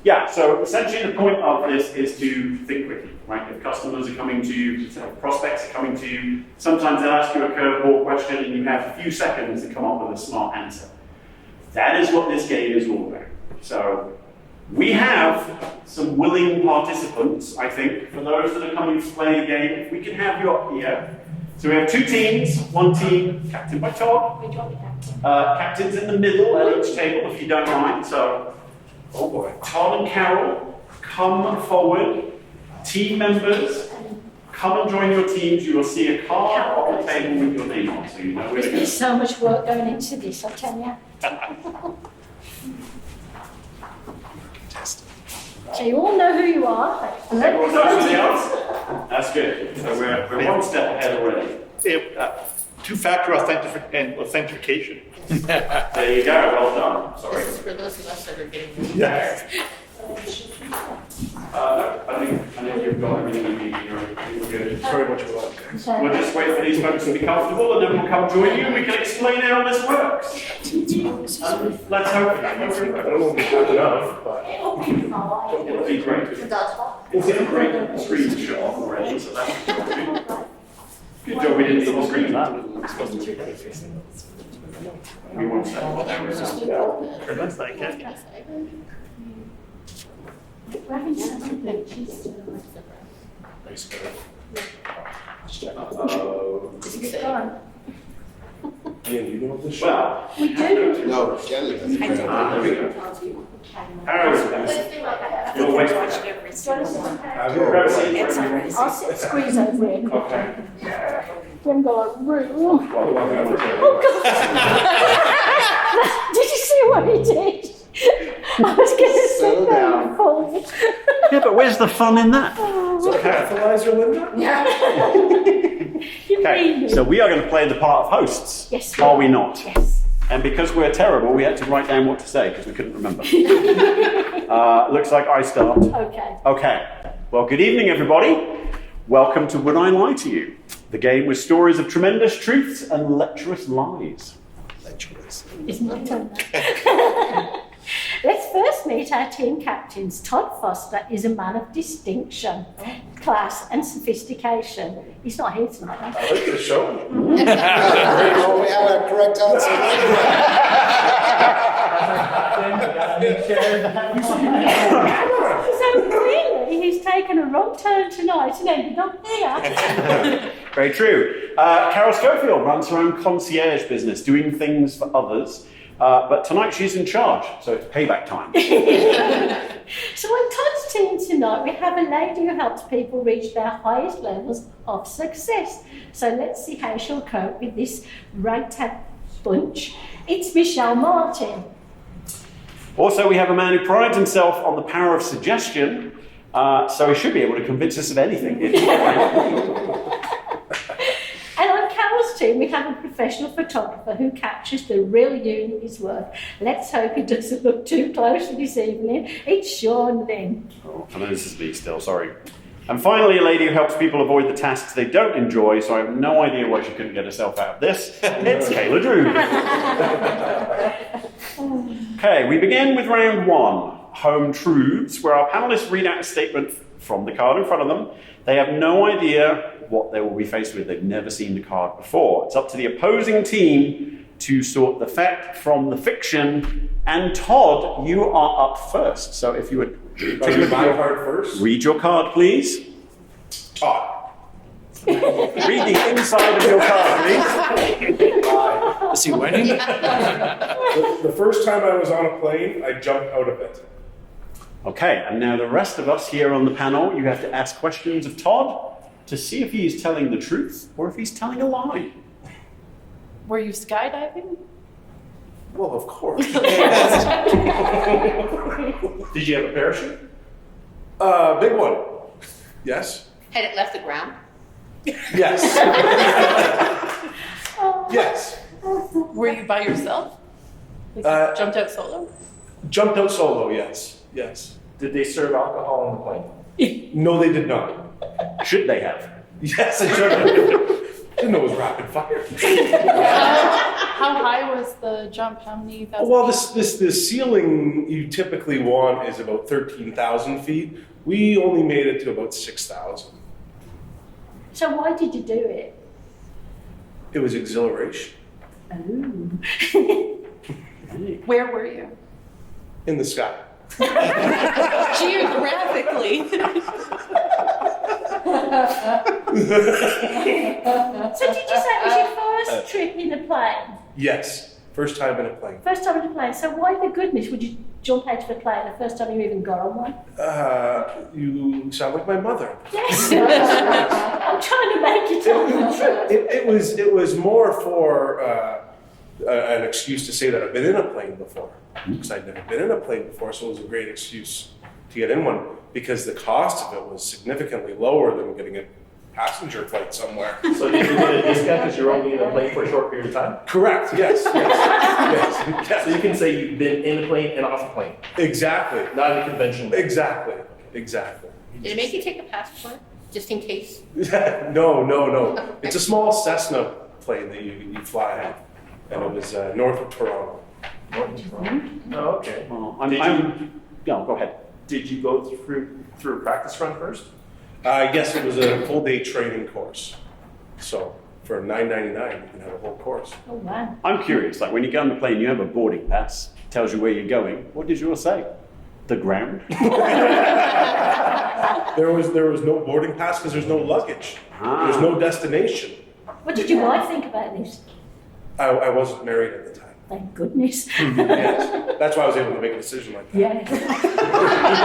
Yeah, so essentially the point of this is to think quickly, right? If customers are coming to you, if prospects are coming to you, sometimes they'll ask you a curveball question and you have a few seconds to come up with a smart answer. That is what this game is all about. So we have some willing participants, I think, for those that are coming to play the game. If we can have you up here. So we have two teams, one team captained by Todd. Captain's in the middle at each table, if you don't mind. So, oh boy, Todd and Carol, come forward. Team members, come and join your teams. You will see a card on the table with your name on, so you know where to go. There's so much work going into this, I tell you. So you all know who you are. Everyone knows who they are? That's good. So we're one step ahead already. Two-factor authentication. There you go. Well done. Sorry. This is for those of us that are getting Yes. No, I think you've got everything you need. You're good. Very much well. We'll just wait for these folks to be comfortable and then we'll come join you and we can explain how this works. Let's hope. I don't know if we have enough, but It'll be great. It's a great screen to show off already, so that's good. Good job we didn't need the screen. We won't say what that was. looks like it. We're having some glitches. It's gone. Ian, you know this Well, We do. No, Kelly doesn't. there we go. You'll wait for that. Grab a seat for everyone. I'll squeeze over here. Okay. Then go like, room. Oh, God. Did you see what he did? I was going to Settle sit there down. and fold. Yeah, but where's the fun in that? breathalyzer, Linda? You Okay, mean so we are going to play the part of hosts. Yes. Are we not? Yes. And because we're terrible, we had to write down what to say because we couldn't remember. Looks like I start. Okay. Okay. Well, good evening, everybody. Welcome to Would I Lie to You? The game with stories of tremendous truths and lecherous lies. It's my turn now. Let's first meet our team captains. Todd Foster is a man of distinction, class and sophistication. He's not here tonight, though. I like the show. We have a correct So really, he's taken a wrong turn tonight and ended up here. Very true. Carol Schofield runs her own concierge business, doing things for others. But tonight she's in charge, so it's payback time. So on Todd's team tonight, we have a lady who helps people reach their highest levels of success. So let's see how she'll cope with this ragtag bunch. It's Michelle Martin. Also, we have a man who prides himself on the power of suggestion, so he should be able to convince us of anything. And on Carol's team, we have a professional photographer who captures the real you in his work. Let's hope he doesn't look too close this evening. It's Sean Lynn. Oh, I know this is me still, sorry. And finally, a lady who helps people avoid the tasks they don't enjoy, so I have no idea why she couldn't get herself out of this. It's Kayla Drew. Okay, we begin with round one, Home Truths, where our panelists read out a statement from the card in front of them. They have no idea what they will be faced with. They've never seen the card before. It's up to the opposing team to sort the fact from the fiction. And Todd, you are up first. So if you would take a look at your card first. Read your card, please. Todd. Read the inside of your card, please. Is he winning? The first time I was on a plane, I jumped out of it. Okay, and now the rest of us here on the panel, you have to ask questions of Todd to see if he is telling the truth or if he's telling a lie. Were you skydiving? Well, of course. Did you have a parachute? Big one. Yes. Had it left the ground? Yes. Yes. Were you by yourself? Jumped out solo? Jumped out solo, yes. Yes. Did they serve alcohol on the plane? No, they did not. Should they have? Yes, I should have. Didn't know it was rapid fire. How high was the jump? How many thousand? Well, feet? this ceiling you typically want is about 13,000 feet. We only made it to about 6,000. So why did you do it? It was exhilaration. Oh. Where were you? In the sky. Geographically. So did you say it was your first trip in a plane? Yes, first time in a plane. First time in a plane. So why the goodness would you jump out of a plane the first time you even got on one? You sound like my mother. Yes. I'm trying to make you tell the truth. It was more for an excuse to say that I've been in a plane before, because I'd never been in a plane before, so it was a great excuse to get in one, because the cost of it was significantly lower than getting a passenger flight somewhere. So did you get a discount because you're only in a plane for a short period of time? Correct, yes. So you can say you've been in a plane and off a plane, Exactly, not in a conventional plane. exactly. Did it make you take a passport, just in case? No. It's a small Cessna plane that you fly in, and it was north of Toronto. Oh, okay. Go ahead. Did you go through a practice run first? Yes, it was a full day training course. So for $9.99, you can have a whole course. Oh, wow. I'm curious, like when you get on the plane, you have a boarding pass, tells you where you're going. What did yours say? The ground? There was no boarding pass because there's no luggage. There's no destination. What did your wife think about this? I wasn't married at the time. Thank goodness. Yes. That's why I was able to make a decision like that. Yes.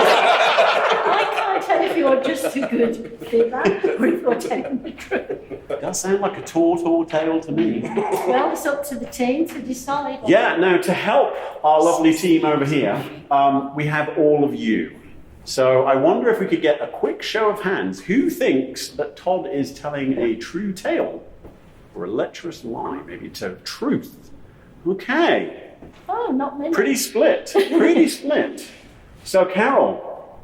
I can't tell if you're just too good feedback or if you're telling the truth. Does sound like a tall tale to me. Well, it's up to the team to decide. Yeah, now to help our lovely team over here, we have all of you. So I wonder if we could get a quick show of hands. Who thinks that Todd is telling a true tale or a lecherous lie? Maybe it's a truth. Okay. Oh, not many. Pretty split. So Carol,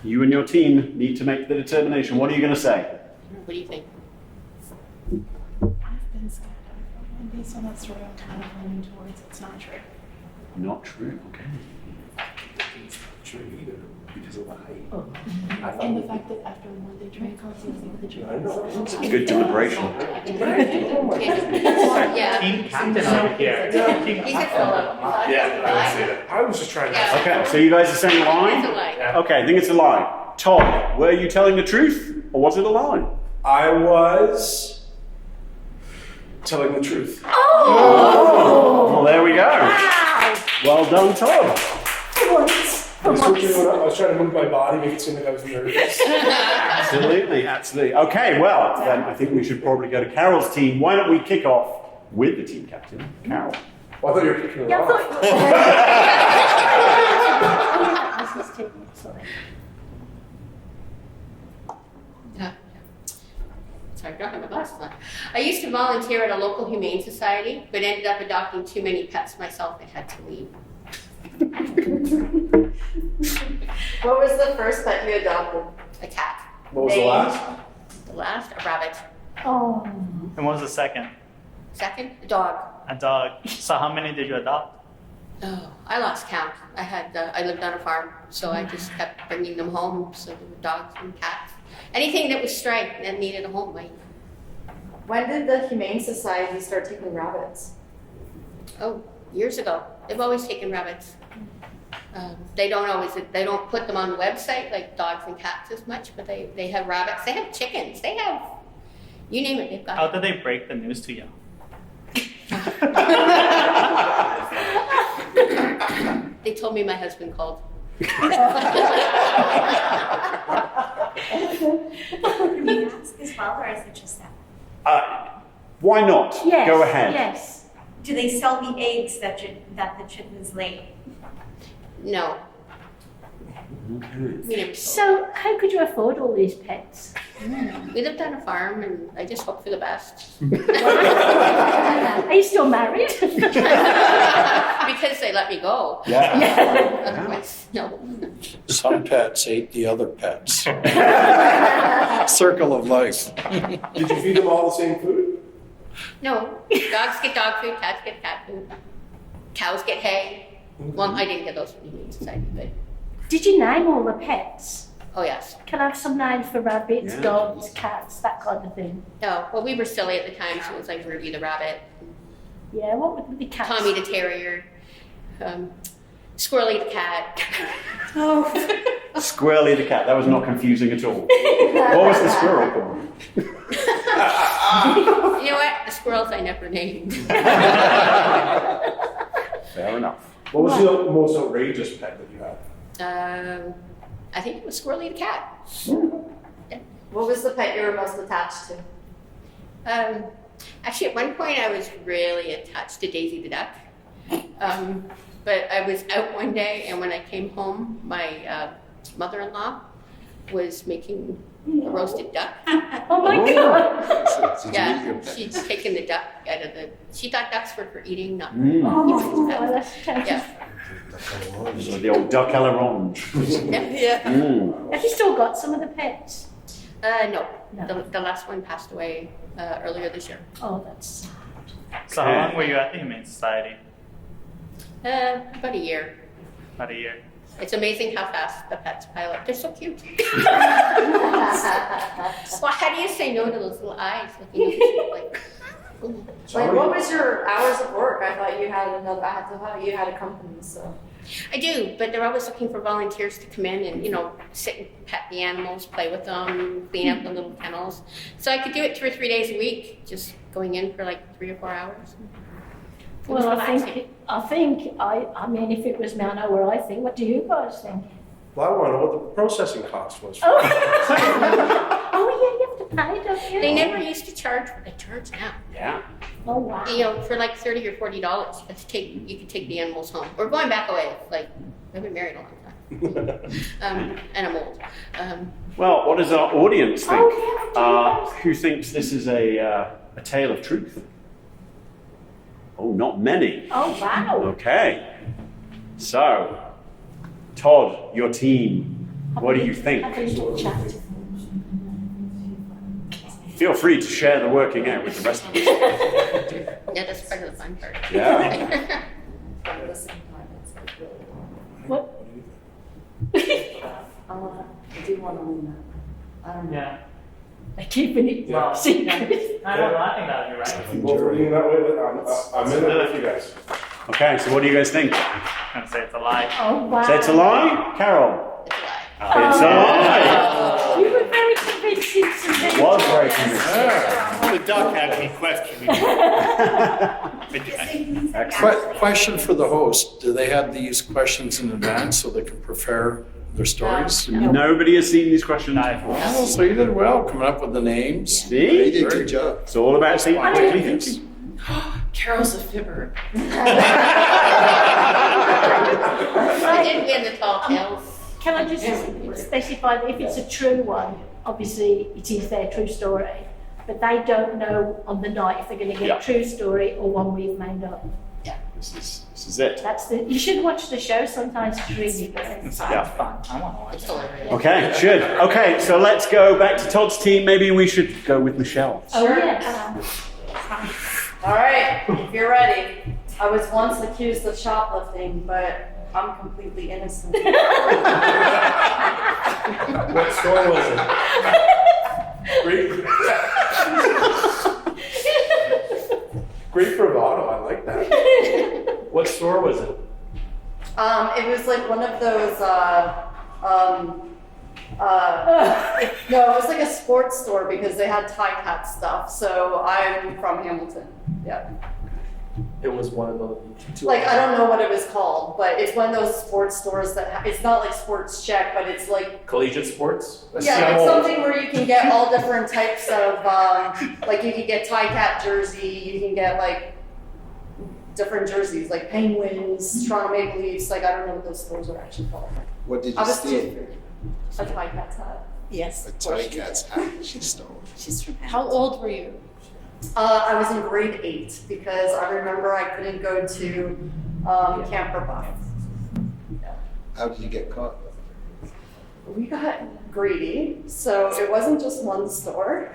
you and your team need to make the determination. What are you going to say? What do you think? I've been scared of it. And based on that story, I'm kind of leaning towards it's not true. Not true. Okay. It's not true either because of the height. And the fact that after one day training course, it's like the training. I know. Good deliberation. Yeah. Team captain over here. He said Philip. I was just trying to. Yeah. Okay, so you guys are saying a It's a lie? lie. Okay, I think it's a lie. Todd, were you telling the truth or was it a lie? I was telling the truth. Well, there we go. Wow. Well done, Todd. For once. I was trying to move my body, make it seem like I was nervous. Absolutely. Okay, well, then I think we should probably go to Carol's team. Why don't we kick off with the team captain, Carol? Well, I thought you were kicking it Yeah, I off. thought. This is taking sorry. Sorry, I don't have my glasses on. I used to volunteer at a local humane society, but ended up adopting too many pets myself and had to leave. What was the first pet you adopted? A cat. What was the last? The last, a rabbit. Oh. And what was the second? Second, a dog. A dog. So how many did you adopt? Oh, I lost count. I lived on a farm, so I just kept bringing them home. So there were dogs and cats. Anything that was stray that needed a home, When did the Humane Society start taking rabbits? years ago. They've always taken rabbits. They don't put them on the website like dogs and cats as much, but they have rabbits. They have chickens. They have, you name it, they've got How it. did they break the news to you? They told me my husband called. Can you ask as well, or is it just that? Why not? Yes. Go ahead. Yes. Do they sell the eggs that the chickens lay? No. Okay. We never sold. So, how could you afford all these pets? We lived on a farm, and I just hoped for the best. Are you still married? Because they let me go. Yeah. Otherwise, no. Some pets ate the other pets. Circle of life. Did you feed them all the same food? No, dogs get dog food, cats get cat food, cows get hay. Well, I didn't get those from the Humane Society, but Did you name all the pets? oh yes. Can I have some names for rabbits, Yeah. dogs, cats, that kind of thing? No, well, we were silly at the time, so it was like Ruby the rabbit, Yeah, what would the cats? Tommy the terrier, Squirrely the cat. Oh, Squirrely the cat. That was not confusing at all. What was the squirrel called? You know what? The squirrels I never named. Fair enough. What was the most outrageous pet that you had? I think it was Squirrely the cat. What was the pet you were most attached to? Actually, at one point I was really attached to Daisy the duck. But I was out one day, and when I came home, my mother-in-law was making a roasted duck. oh my God. Yeah, she'd taken the duck out of the. She thought ducks were for eating, not. Oh, that's terrible. Yeah. So the old duck à la ronge. Yeah. Have you still got some of the pets? No. No. The last one passed away earlier this year. Oh, that's. So how long were you at the Humane Society? About a year. About a year. It's amazing how fast the pets pile up. They're so cute. Well, how do you say no to those little eyes looking at you like? ooh. Like, what was your hours of work? I thought you had another. I thought you had a company, so. I do, but they're always looking for volunteers to come in and, sit and pet the animals, play with them, clean up the little kennels. So I could do it 2 or 3 days a week, just going in for like 3 or 4 hours. It was Well, relaxing. I mean, if it was me, I know where I think. What do you guys think? Well, I want to know what the processing cost was. Oh, oh yeah, you have to pay, don't you? They never used to charge what they charge now. Yeah. Oh, wow. For like $30 or $40, you could take the animals home. We're going back away. Like, I've been married a long time. And I'm old. Well, what does our audience think? Oh, yeah, Who thinks this is a tale of truth? Oh, not many. Oh, wow. Okay. So, Todd, your team, what do you think? Have a little chat. Feel free to share the working out with the rest of us. Yeah, that's part of the fun part. Yeah. At the same time, it's like really. What? I do want to win that. I don't know. Yeah. They're keeping it Well, secret. I don't know. I think that would be right. Well, for being that way, I'm in it with you guys. Okay, so what do you guys think? I'm gonna say it's a lie. Oh, wow. Say it's a lie? Carol? It's a lie. It's a lie. You were very convincing to me. Was very convincing. The duck had me questioning. Question for the host, do they have these questions in advance so they can prepare their stories? Nobody has seen these questions before. Oh, so you did well, coming up with the names. See? did a good job. It's all about quickly thinking. Carol's a fibber. I did win the tall tales. Can I just specify that if it's a true one, obviously it is their true story, but they don't know on the night if they're going to get Yeah. a true story or one we've made up. This is it. You should watch the show sometimes. It's really good. Yeah. Fun. I want to watch It's it. hilarious. Okay, should. Okay, so let's go back to Todd's team. Maybe we should go with Michelle. Oh yes. All right, if you're ready. I was once accused of shoplifting, but I'm completely innocent. What store was it? Great bravado, I like that. What store was it? It was like one of those, no, it was like a sports store because they had tie cat stuff. So I'm from Hamilton. Yeah. It was one of the two. Like, I don't know what it was called, but it's one of those sports stores that, it's not like Sports Check, but it's like, Collegiate Sports? yeah, it's something where you can get all different types of, like you can get tie cat jersey, you can get like different jerseys, like Penguins, Toronto Maple Leafs, like I don't know what those stores are actually called. What did I you was steal? a tie cat's hat. Yes. A tie cat's hat she stole. She's from How old were you? I was in grade 8 because I remember I couldn't go to Camp Irvine. How did you get caught? we got greedy, so it wasn't just one store.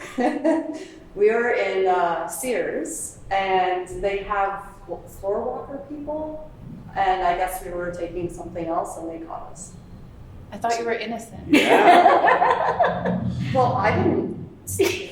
We were in Sears, and they have floor walker people, and I guess we were taking something else, and they caught us. I thought you were innocent. Well, I didn't see.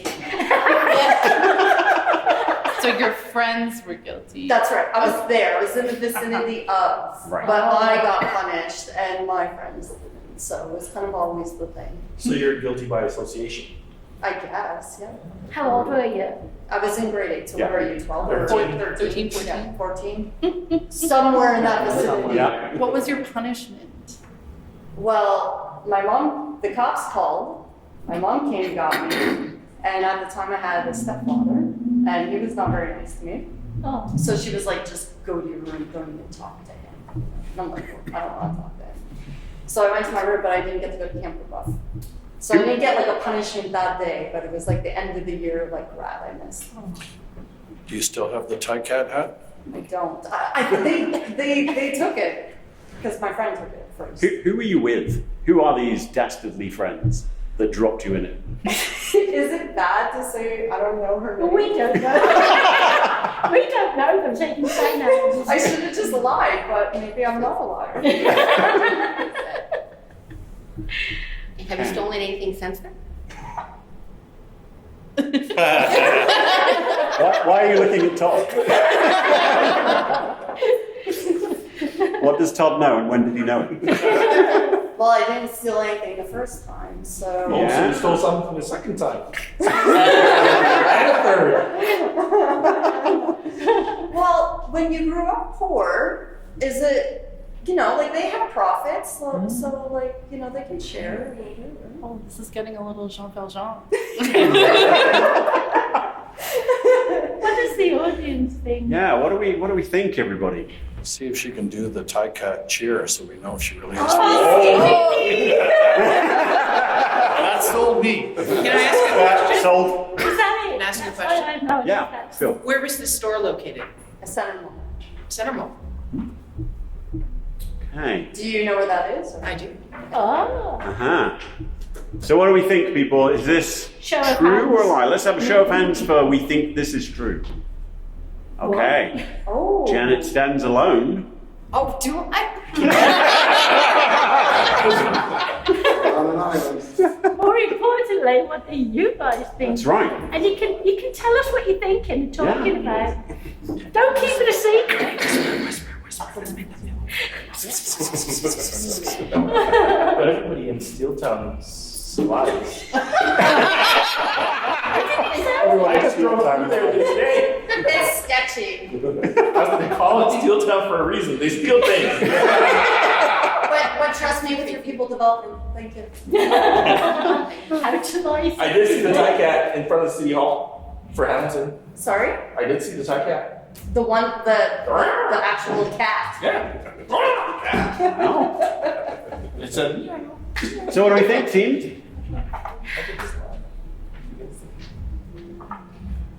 So your friends were guilty. That's right. I was there. I was in the vicinity of, Right. but I got punished, and my friends didn't. So it was kind of always the thing. So you're guilty by association. I guess, yeah. How old were you? I was in grade 8, so Yeah. what are you, 12 or 13. 13? 14. Yeah, 14. Somewhere in that vicinity. Yeah. What was your punishment? Well, my mom, the cops called, my mom came and got me, and at the time I had a stepfather, and he was not very nice to me. Oh, So she was like, just go to your room, don't even talk to him. And I'm like, well, I don't want to talk to him. So I went to my room, but I didn't get to go to camp or buff. So I didn't get like a punishment that day, but it was like the end of the year, like rat I missed. Do you still have the tie cat hat? I don't. They took it because my friend took it first. Who were you with? Who are these dastardly friends that dropped you in it? Is it bad to say I don't know her name? we don't know. We don't know them, so you can say names. I should have just lied, but maybe I'm not a liar. Have you stolen anything since then? Why are you looking at Todd? What does Todd know and when did he know it? Well, I didn't steal anything the first time, so. Oh, so you stole something the second time. And a third. Well, when you grew up poor, is it, like they have profits, so like, they can share. Oh, this is getting a little Jean Valjean. What does the audience think? Yeah, what do we think, everybody? See if she can do the tie cat cheer so we know if she really is. That sold me. Can I ask you a question? Sold. Is that it? Can I ask you a I question? have no idea. Yeah, Phil. Where was the store located? A center mall. Center Mall. Okay. Do you know where that is? or- I do. Oh, Uh-huh. So what do we think, people? Is this Show of true or a hands. lie? Let's have a show of hands for we think this is true. Okay. Oh. Janet stands alone. Oh, do I? On an island. more importantly, what do you guys think? That's right. And you can tell us what you're thinking and talking about. Don't keep it a secret. But everybody in Steeltown survives. Everyone in Steeltown there today. It's sketchy. They call it Steeltown for a reason. They steal things. But trust me with your people development. Thank you. How to life. I did see the tie cat in front of City Hall for Hamilton. Sorry? I did see the tie cat. The actual cat. Yeah. It's a. So what do we think, team?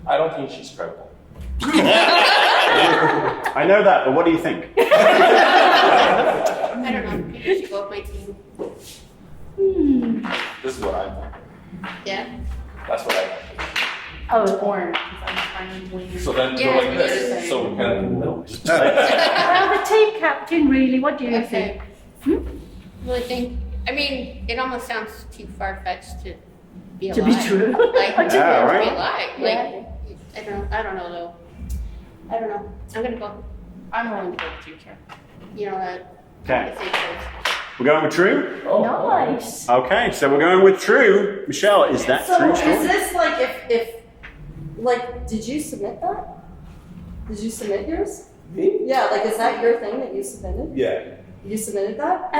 I don't think she's credible. I know that, but what do you think? I don't know. Maybe you should go with my team. This is what I think. Yeah? That's what I think. Oh, Orange. I'm finding weird. So then Yeah, go like we this. did. So we're kind of in the middle. well, the team captain, really, what do you think? Okay. Really think, I mean, it almost sounds too far-fetched to be a To lie. be true. Like, Yeah, to right. be a lie. Yeah. Like, I don't know though. I don't know. I'm gonna go, I'm willing to go with you, Karen. Okay. say truth. We're going with true? Nice. Okay, so we're going with true. Michelle, is that So true is story? this like if did you submit that? Did you submit yours? Me? Yeah, like is that your thing that you submitted? Yeah. You submitted that?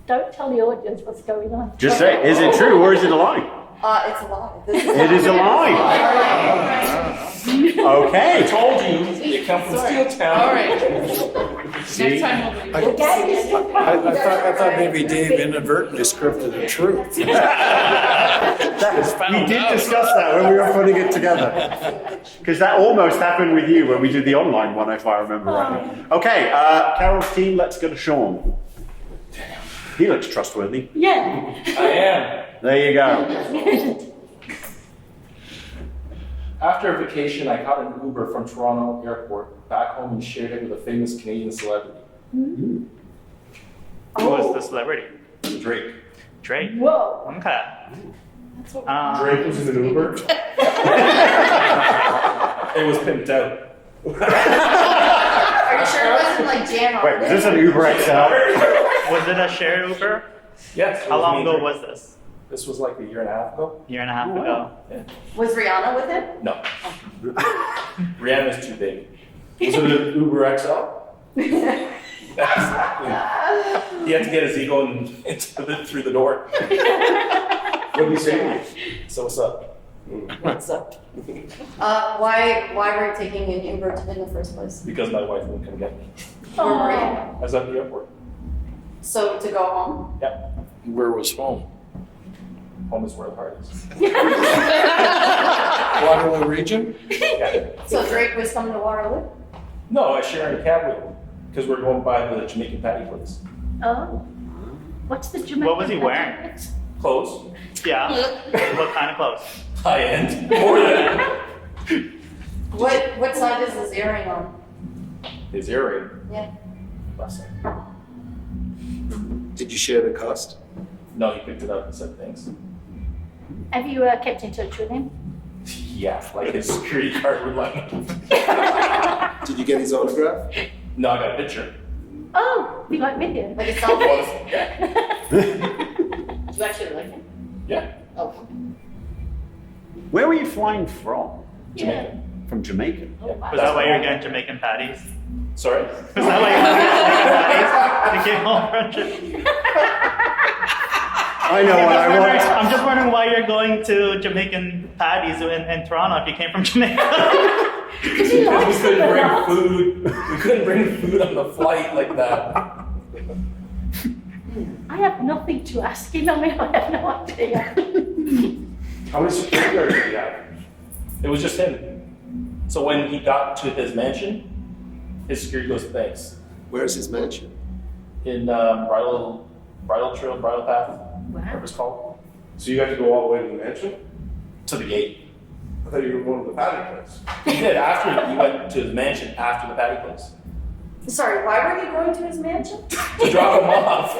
Don't tell the audience what's going on. Just say, is it true or is it a lie? It's a lie. This It is a lie. Okay. I told you, you come from Steeltown. All right. See? Next time we'll do. The game is still I thought maybe Dave inadvertently scripted the truth. We did discuss that when we were putting it together. Because that almost happened with you when we did the online one, if I remember right. Okay, Carol's team, let's go to Sean. He looks trustworthy. Yeah. I am. There you go. After a vacation, I caught an Uber from Toronto Airport back home and shared it with a famous Canadian celebrity. Who was the celebrity? Drake. Drake. Whoa. Okay. Drake was in an Uber. It was pimped out. Are you sure it wasn't like Jan? Wait, is this an Uber XL? Was it a shared Uber? Yes. it How was long me and ago Drake. was this? This was like a year and a half ago. Year and a half ago. Was Rihanna with him? No. Rihanna's too big. Was it an Uber XL? Exactly. He had to get his ego through the door. What did he say to you? So what's up? What's up? Why were you taking an Uber in the first place? Because my wife wouldn't come get me. Where were you? I was at the airport. So to go home? Yeah. Where was home? Home is where the heart is. Waterloo region? Yeah. So Drake was coming to Waterloo? No, I share a cab with him because we're going by the Jamaican patty place. Oh. What's the Jamaican? What was he wearing? Clothes. Yeah. What kind of clothes? High end. More than What side is his earring on? his earring. Yeah. Last side. Did you share the cost? No, he picked it up and said thanks. Have you kept in touch with him? Yeah, like his security card would let me. Did you get his autograph? No, I got a picture. Oh, we got with you. Like a selfie? Yeah. Do you actually like him? Yeah. Oh. Where were you flying from? Jamaica. From Jamaica. Oh, wow. Was that why you're getting Jamaican patties? Sorry? Was that why you're getting Jamaican patties? You came home from Jamaica. I know what I want. I'm just wondering why you're going to Jamaican patties in Toronto if you came from Jamaica. Because he Because likes we couldn't them a bring lot. food. We couldn't bring food on the flight like that. I have nothing to ask him. I mean, I have no idea. How many security guards did he have? It was just him. So when he got to his mansion, his security goes, thanks. Where's his mansion? In Bridal Trail, Bridal Path, whatever it's called, So you got to go all the way to the mansion? to the gate. I thought you were going to the patty place. He did after he went to his mansion after the patty place Sorry, why were you going to his mansion? to drop him off.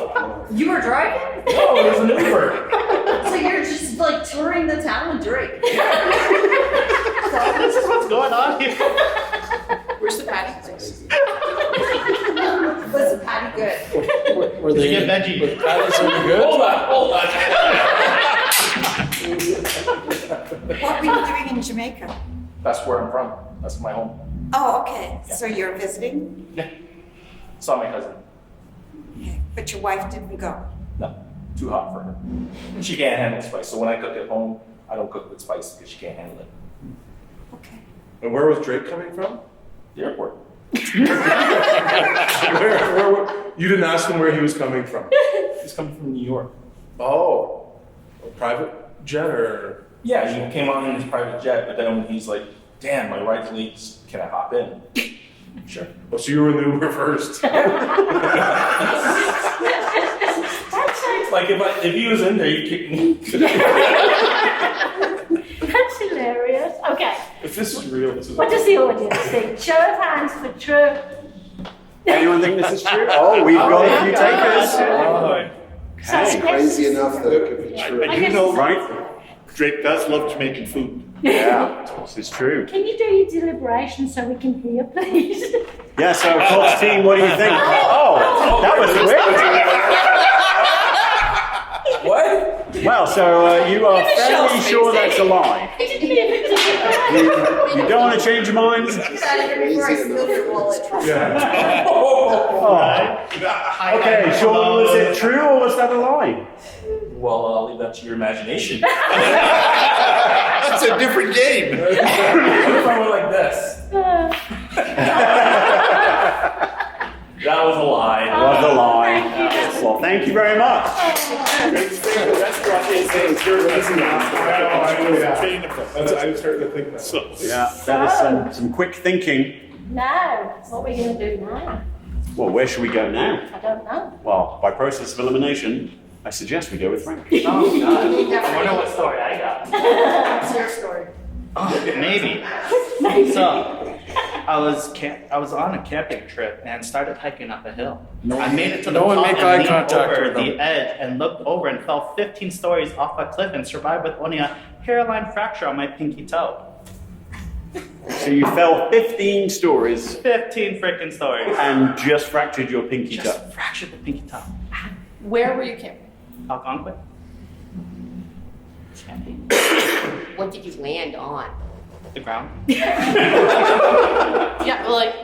You were driving? No, it was an Uber. So you're just like touring the town with Drake? This is what's going on here. Where's the patty place? Was the patty good? Were they Get veggie. were patties any good? Hold on. What were you doing in Jamaica? That's where I'm from. That's my home. Oh, okay. So you're visiting? Yeah. Saw my cousin. Okay. But your wife didn't go? No, too hot for her. She can't handle spice. So when I cook at home, I don't cook with spice because she can't handle it. Okay. And where was Drake coming from? The airport. You didn't ask him where he was coming from. He's coming from New York. Oh, a private jet or? Yeah, he came on in his private jet, but then when he's like, damn, my right legs, can I hop in? Sure. Oh, so you were in the Uber first. Like if he was in there, he'd kick me. That's hilarious. Okay. If this is real, this is. What does the audience think? Show of hands for true. Anyone think this is true? Oh, we've got a few takers. So It's yes. crazy enough that it could be true. I guess- Right? Drake does love Jamaican food. Yeah, this is true. Can you do your deliberation so we can hear, please? Yeah, so Cox team, what do you think? Oh, that was quick. What? Well, so you are fairly sure that's a lie. I didn't even do You don't want to change your minds? Get out of here before I steal your wallet. Oh. Okay, Sean, was it true or was that a lie? Well, I'll leave that to your imagination. That's a different game. What if I went like this? That was a lie. Was a lie. Well, thank you very much. I was starting to think that. Yeah, that is some quick thinking. Now, what are we going to do now? Well, where should we go now? I don't know. Well, by process of elimination, I suggest we go with Frank. Oh God! I wonder what story I got. What's your story? Maybe. So, I was on a camping trip and started hiking up a hill. I made it to the No one top make and eye leaned contact over with them. the edge and looked over and fell 15 stories off a cliff and survived with only a hairline fracture on my pinky toe. So you fell 15 stories 15 freaking stories. and just fractured your pinky toe. Just fractured the pinky toe. Where were you camping? Algonquin. What did you land on? The ground. Yeah, well, like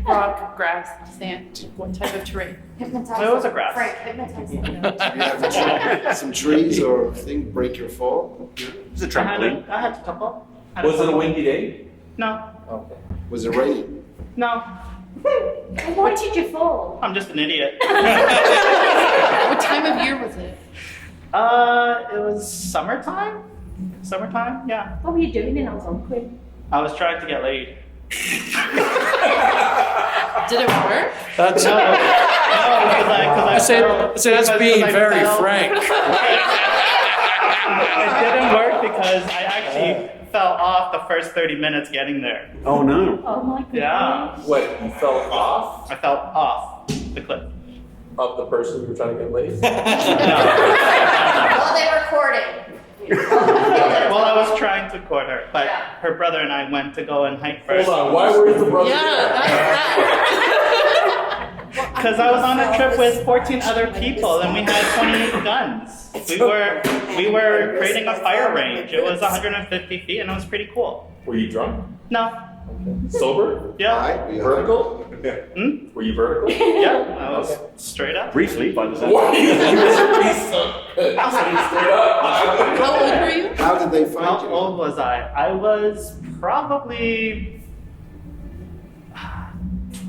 rock, grass, sand. What type of terrain? Hypnotize It was a them. grass. Frank, hypnotize them. You have some trees or thing break your fall? It's a trampoline. I had a couple. Was it a windy day? No. Okay. Was it raining? No. Why did you fall? I'm just an idiot. What time of year was it? It was summertime. Summertime, yeah. What were you doing in Algonquin? I was trying to get laid. Did it work? That's, No, because I say that's because being I very fell. frank. It didn't work because I actually fell off the first 30 minutes getting there. Oh no. Oh my goodness. Yeah. What, you fell off I fell off the cliff. of the person you were trying to get laid? While they recording. Well, I was trying to court her, but Yeah. her brother and I went to go and hike first. Hold on, why were the brothers Yeah, there? Because I was on a trip with 14 other people and we had 28 guns. We were creating a fire range. It was 150 feet and it was pretty cool. Were you drunk? No. Sober? Yeah. Hi, we are- Vertical? Hmm? Were you vertical? Yeah. I was straight up. Briefly, by the sound. What? You straight up. how old were you? How did they find How you? old was I? I was probably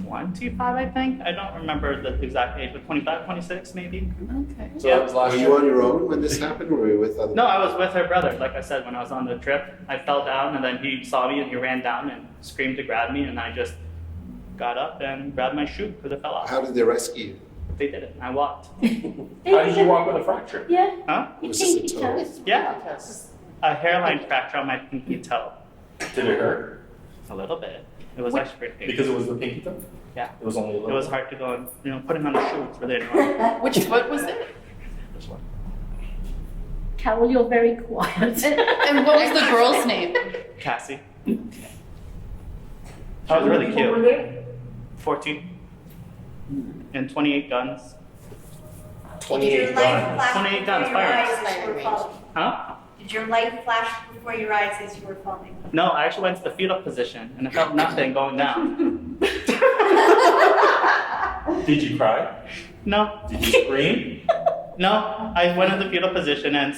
25, I think. I don't remember the exact age, but 25, 26 maybe. Okay. So that was last Were year. you on your own when this happened, or were you with other? No, I was with her brother. Like I said, when I was on the trip, I fell down and then he saw me and he ran down and screamed to grab me and I just got up and grabbed my shoe because it fell off. How did they rescue you? They did it. I walked. How did you walk with a fracture? Yeah. Huh? Your Was this a pinky toe? toe. Yeah. A hairline fracture on my pinky toe. Did it hurt? A little bit. It was actually pretty painful. Because it was the pinky toe? Yeah. It was only a It little. was hard to go and, putting on the shoe. It's really annoying. Which foot was it? This one. Carol, you're very quiet. And what was the girl's name? Cassie. I was really cute. 14. And 28 guns. 28 guns. 28 guns, Before your fire. eyes as you were falling? Huh? Did your light flash before your eyes as you were falling? No, I actually went to the fetal position and I felt nothing going down. Did you cry? No. Did you scream? No. I went in the fetal position and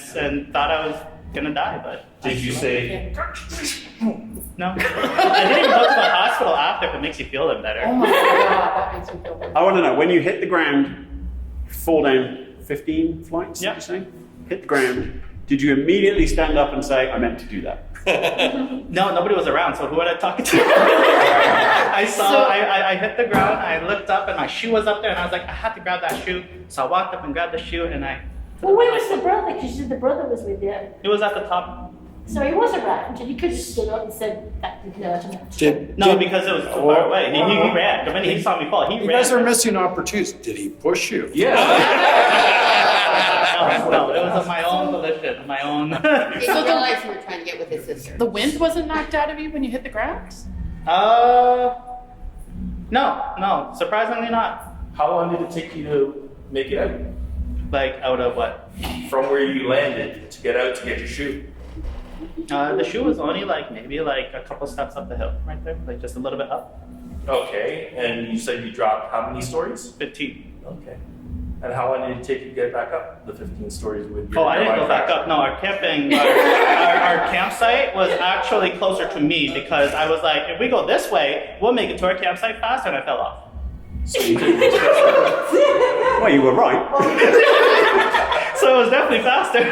thought I was gonna die, but Did you say, no. I didn't even go to the hospital after if it makes you feel any better. Oh my god, that makes me feel bad. I want to know, when you hit the ground, fall down 15 flights, Yeah. did you say? Hit the ground. Did you immediately stand up and say, I meant to do that? No, nobody was around, so who would I talk to? I hit the ground, I looked up and my shoe was up there and I was like, I had to grab that shoe. So I walked up and grabbed the shoe and I, Well, where was the brother? Because you said the brother was with you. it was at the top. So he was around, and he could have stood up and said, that didn't hurt him. No, because it was too far away. He ran. The minute he saw me fall, he You ran. guys are missing opportunities. Did he push you? yeah? No, it was of my own volition, my own. Did you realize you were trying to get with his sister? The wind wasn't knocked out of you when you hit the ground? No, surprisingly not. How long did it take you to make it out? Like, out of what? From where you landed to get out to get your shoe? The shoe was only maybe a couple steps up the hill, right there, like just a little bit up. Okay, and you said you dropped how many stories? 15. Okay. And how long did it take you to get back up the 15 stories with your Oh, I didn't go hairline back fracture? up. No, our campsite was actually closer to me because I was like, if we go this way, we'll make it to our campsite faster, and I fell off. So you didn't Well, you were right. So it was definitely faster.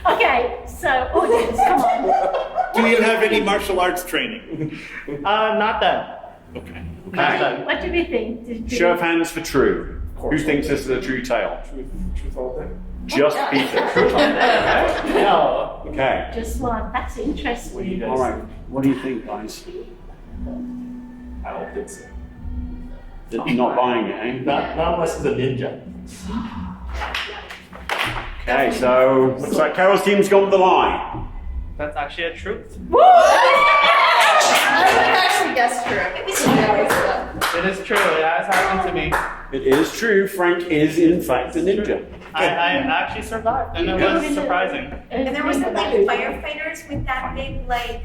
Okay, so audience, come on. Do you have any martial arts training? Not then. Okay. What do we think? Show of hands for true. Who thinks this is a true tale? Truth all day. Just Peter. No. Okay. Just one. That's interesting. All right. What do you think, guys? I don't think so. You're not buying it, eh? Not unless it's a ninja. Okay, so looks like Carol's team's gone the line. That's actually a truth. I would actually guess true. It is true. It has happened to me. It is true. Frank is in fact a ninja. I actually survived, and it was surprising. And there was like firefighters with that big like.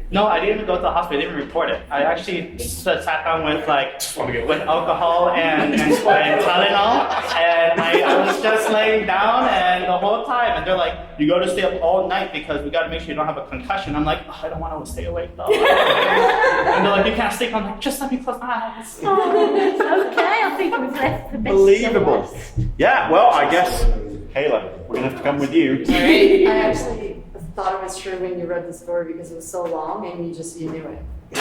No, I didn't even go to the hospital. I didn't even report it. I actually sat down with with alcohol and Tylenol, and I was just laying down, and the whole time, and they're like, "You got to stay up all night because we got to make sure you don't have a concussion." I'm like, oh, I don't want to stay awake though. And they're like, "You can't sleep." I'm like, "Just let me close my eyes." Okay, I think we've left the best. Believable. Yeah. Well, I guess Kayla, we're gonna have to come with you. I actually thought it was true when you read the story because it was so long and you knew it. I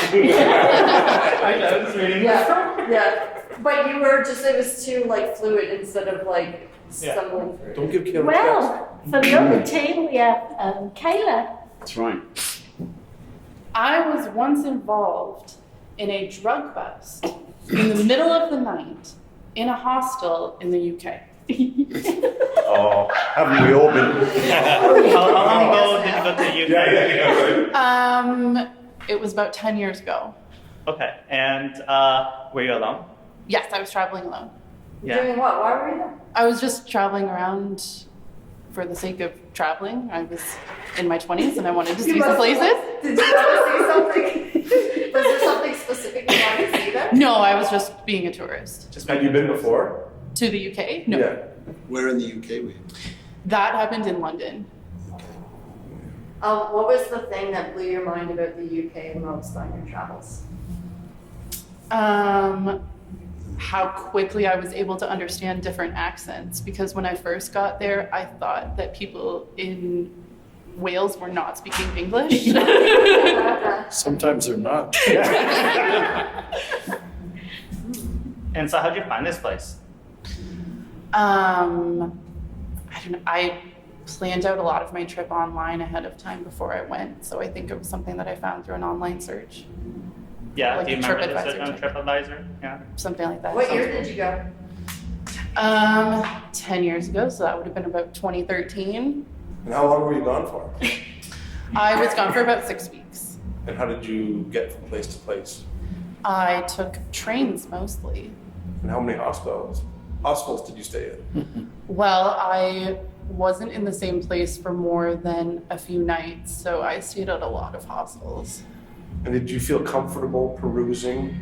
was reading. Yeah. But you were just, it was too like fluid instead of like stumbling through. Don't give Kayla a Well, for the other team, we have Kayla. That's right. I was once involved in a drug bust in the middle of the night in a hostel in the UK. Oh, haven't we all been? How long ago did you go to the UK? It was about 10 years ago. Okay, and were you alone? Yes, I was traveling alone. Doing what? Why were you there? I was just traveling around for the sake of traveling. I was in my 20s and I wanted to see some places. Did you want to see something? Was there something specific you wanted to see there? No, I was just being a tourist. Had you been before? To the UK? No. Yeah. Where in the UK were you? That happened in London. What was the thing that blew your mind about the UK the most on your travels? How quickly I was able to understand different accents, because when I first got there, I thought that people in Wales were not speaking English. Sometimes they're not. And so, how'd you find this place? I don't know. I planned out a lot of my trip online ahead of time before I went, so I think it was something that I found through an online search. Yeah, Like do you a remember the TripAdvisor search on check. TripAdvisor? Yeah. Something like that. What year did you go? 10 years ago, so that would have been about 2013. And how long were you gone for? I was gone for about 6 weeks. And how did you get from place to place? I took trains mostly. And how many hospitals did you stay in? Well, I wasn't in the same place for more than a few nights, so I stayed at a lot of hostels. And did you feel comfortable perusing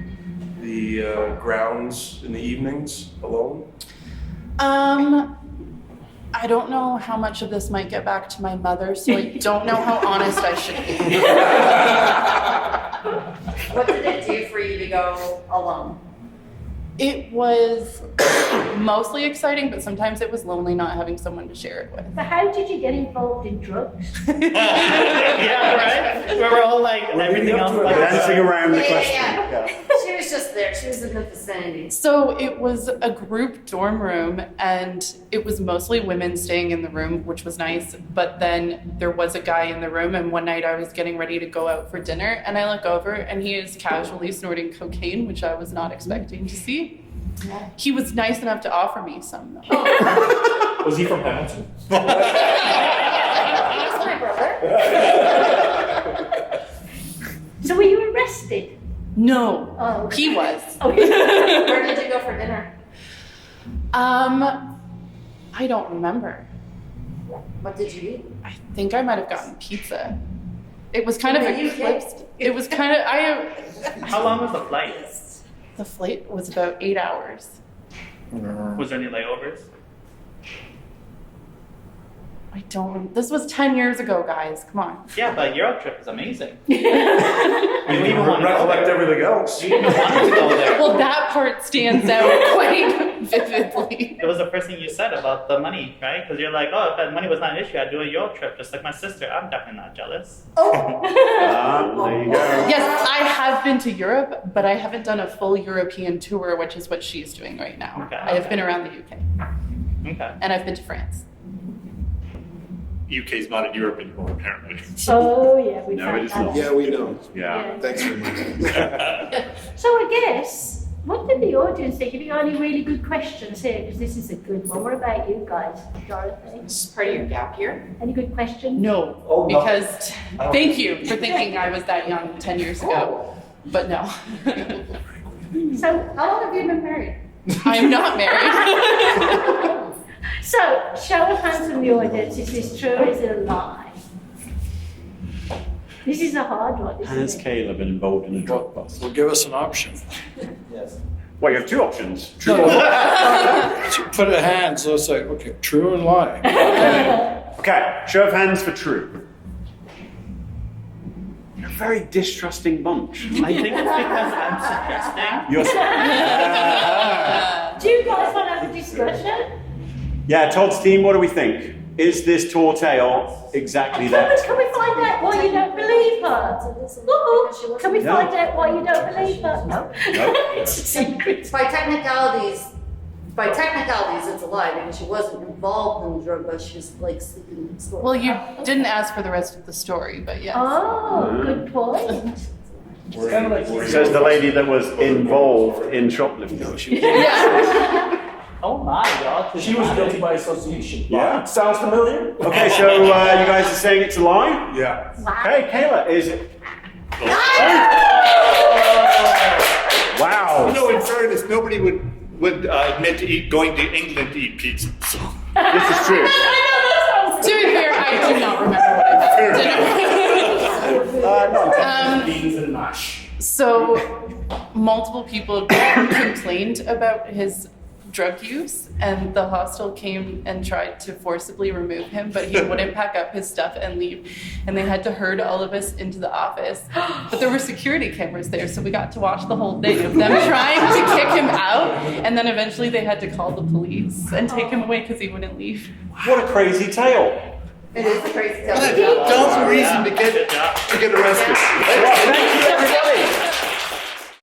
the grounds in the evenings alone? I don't know how much of this might get back to my mother, so I don't know how honest I should be. What did it do for you to go alone? It was mostly exciting, but sometimes it was lonely not having someone to share it with. So how did you get involved in drugs? Yeah, right? We were all like, everything else was like, Dancing around the Yeah. question. She was just there. She was in the vicinity. So it was a group dorm room, and it was mostly women staying in the room, which was nice. But then there was a guy in the room, and one night I was getting ready to go out for dinner, and I look over, and he is casually snorting cocaine, which I was not expecting to see. He was nice enough to offer me some, though. Was he from Hamilton? That's my brother. So were you arrested? No, Oh. he was. Where did you go for dinner? I don't remember. What did you eat? I think I might have gotten pizza. It was kind of In the UK? eclipsed. It was kind of, how long was the flight? the flight was about 8 hours. Was there any layovers? I don't. This was 10 years ago, guys. Come on. Yeah, but Euro trip is amazing. You even can wanna go recollect there. everything else. You even wanted to go there. Well, that part stands out quite vividly. It was the first thing you said about the money, right? Because you're like, oh, if that money was not an issue, I'd do a Euro trip, just like my sister. I'm definitely not jealous. There you go. Yes, I have been to Europe, but I haven't done a full European tour, which is what she's doing right now. Okay, I have okay. been around the UK, Okay. and I've been to France. UK's not in Europe anymore, apparently. Oh, yeah, we No, found it is that. not. Yeah, we know. Yeah. Thanks for reminding us. So I guess, what did the audience think? Have you got any really good questions here? Because this is a good one. What about you guys, Dorothy? This is part of your gap year. Any good questions? No, Oh, no. because thank you for thinking I was that young 10 years ago, but no. So, how long have you been married? I'm not married. So, show of hands from the audience. Is this true or is it a lie? This is a hard one, Has isn't it? Kayla been involved in a drug bust? Well, give us an option. Yes. Well, you have two options. No, so put a hand, so it's like, okay, true and lie. Okay, show of hands for true. You're a very distrusting bunch. I think it's because I'm suggesting. You're, Do you guys want to have a discussion? yeah, Todd's team, what do we think? Is this tall tale exactly that? Can we find out why you don't believe her? Woo-hoo. Can we No. find out why you don't believe her? No. No. It's a secret. By technicalities, it's a lie because she wasn't involved in the drug bust. She was like sleeping next door. Well, you didn't ask for the rest of the story, but yes. Oh, good point. It's kind of like Says the lady that was involved in shoplifting. Yeah. Oh my, y'all. she was guilty by association. Yeah. Sounds familiar? Okay, so you guys are saying it's a lie? Yeah. Okay, Kayla, is it? Wow. No, in fairness, nobody would admit to going to England to eat pizza. So. This is true. To be fair, I do not remember what I had for dinner. Beans and mash. So, multiple people complained about his drug use, and the hostel came and tried to forcibly remove him, but he wouldn't pack up his stuff and leave, and they had to herd all of us into the office. But there were security cameras there, so we got to watch the whole thing of them trying to kick him out, and then eventually they had to call the police and take him away because he wouldn't leave. What a crazy tale. It is a crazy What tale. a dumb reason to get arrested. Well, thank you, everybody.